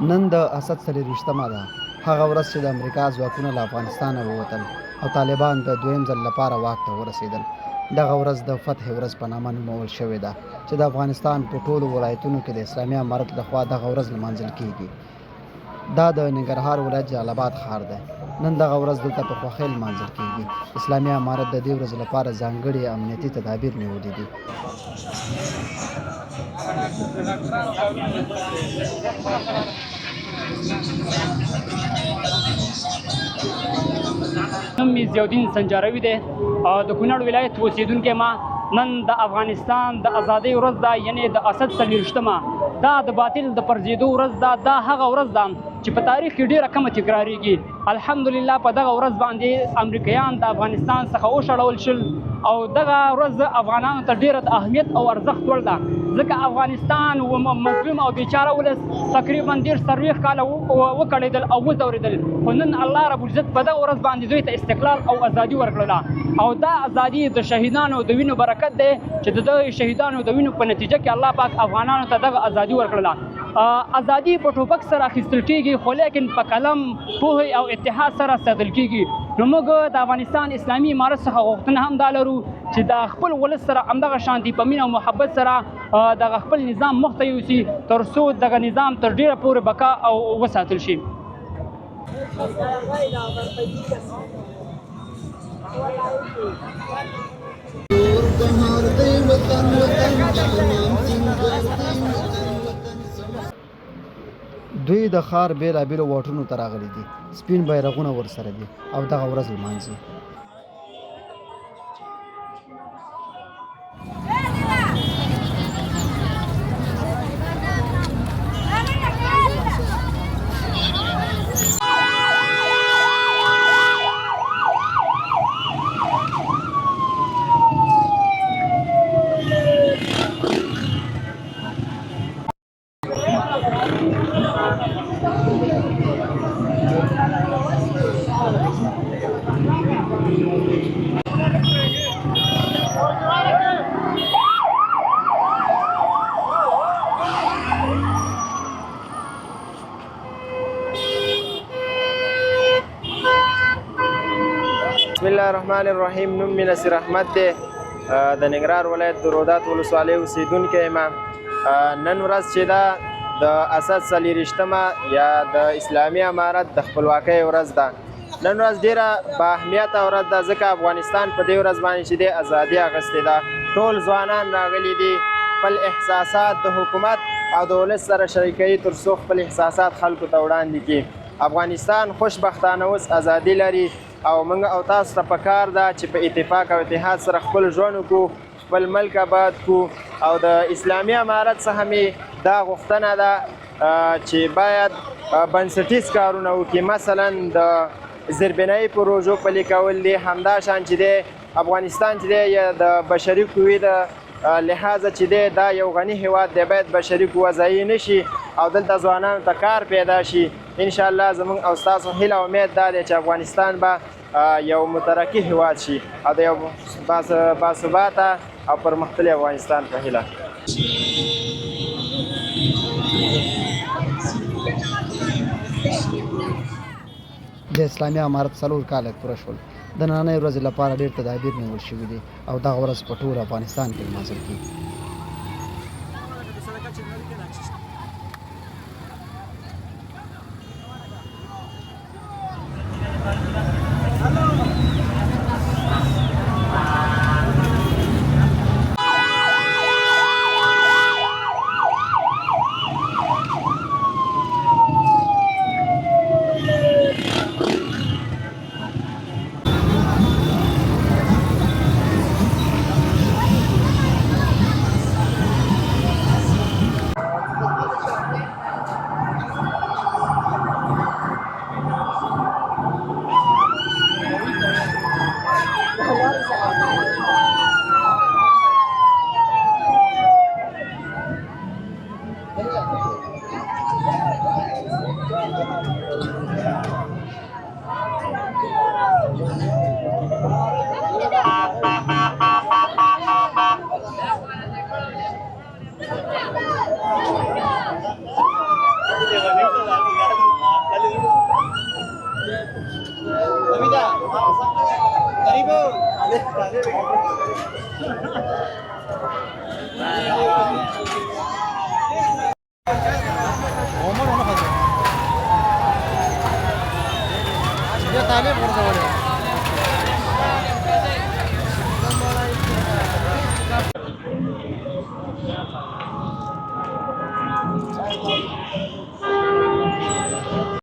نن د اسد 40مه ده، هغه ورځ چې د امریکا ځواکونه له افغانستانه ووتل او طالبان د دویم ځل لپاره واک ته ورسېدل. دغه ورځ د فتح ورځ په نامه نومول شوې ده چې د افغانستان په ټولو ولایتونو کې د اسلامي امارت لخوا دغه ورځ لمانځل کیږي. دا د ننګرهار ولایت جلال آباد ښار دی. نن دغه ورځ دلته په خوښۍ لمانځل کیږي. اسلامي امارت د دې ورځې لپاره ځانګړي امنیتي تدابیر نیولي دي. نوم مې ضیاءالدین سنجاروي دی او د کونړ ولایت اوسېدونکی ما. نن د افغانستان د ازادۍ ورځ ده، یعنې د اسد 40مه. دا د باطل د پرځېدو ورځ ده. دا هغه ورځ ده چې په تاریخ کې ډېره کمه تکرارېږي. الحمدلله په دغه ورځ باندې امریکایان د افغانستان څخه وشړول شول او دغه ورځ افغانانو ته ډېره د اهمیت او ارزښت وړ ده، ځکه افغانستان مظلوم او بیچاره ولس تقریبا 40 کاله وکړېدل او وځورېدل، خو نن الله رب العزت په دغه ورځ باندې دوی ته استقلال او ازادي ورکړله. او دا ازادي د شهیدانو د وینو برکت دی چې د دغه شهیدانو د وینو په نتیجه کې الله پاک افغانانو ته دغه ازادي ورکړله. ازادي په ټوپک سره اخیستل کېږي، خو لیکن په قلم، پوهې او اتحاد سره ساتل کېږي. نو موږ د افغانستان اسلامي امارت څخه غوښتنه هم دا لرو چې د خپل ولس سره همدغه شانتي په مینه او محبت سره دغه خپل نظام مخته یوسي، تر څو دغه نظام تر ډېره پورې بقا او وساتل شي. دوی د ښار بېلابېلو واټونو ته راغلي دي، سپین بیرغونه ورسره دي او دغه ورځ لمانځي. بسم الله الرحمن الرحیم. نوم مې نصیر احمد دی، د ننګرهار ولایت د رودات ولسوالۍ اوسېدونکی یم. نن ورځ چې ده د اسد 40مه یا د اسلامي امارت د خپلواکۍ ورځ ده. نن ورځ ډېره با اهمیته ورځ ده، ځکه افغانستان په دې ورځ باندې چې دی ازادي اخیستې ده. ټول ځوانان راغلي دي، خپل احساسات د حکومت او د ولس سره شریکوي تر څو خپل احساسات خلکو ته وړاندې کړي. افغانستان خوشبختانه اوس ازادي لري او موږ او تاسو ته پکار ده چې په اتفاق او اتحاد سره خپل ژوند وکړو، خپل ملک آباد کړو. او د اسلامي امارت څخه مې دا غوښتنه ده چې باید بنسټیز کارونه وکړي، مثلا د زیربنایي پروژو پلي کول دي. همداشان چې دی افغانستان چې دی د بشري قوې د لحاظه چې دی دا یو غني هیواد دی، باید بشري قوه ضایع نشي او دلته ځوانانو ته کار پیدا شي. انشاءالله زموږ او ستاسو هیله او امید دا دی چې افغانستان به یو مترقي هیواد شي او د یو باثباته او پرمختللي افغانستان په هیله. د اسلامي امارت 4 کاله پوره شول. د نننۍ ورځې لپاره ډېر تدابیر نیول شوي دي او دغه ورځ په ټول افغانستان کې لمانځل کېږي. طالب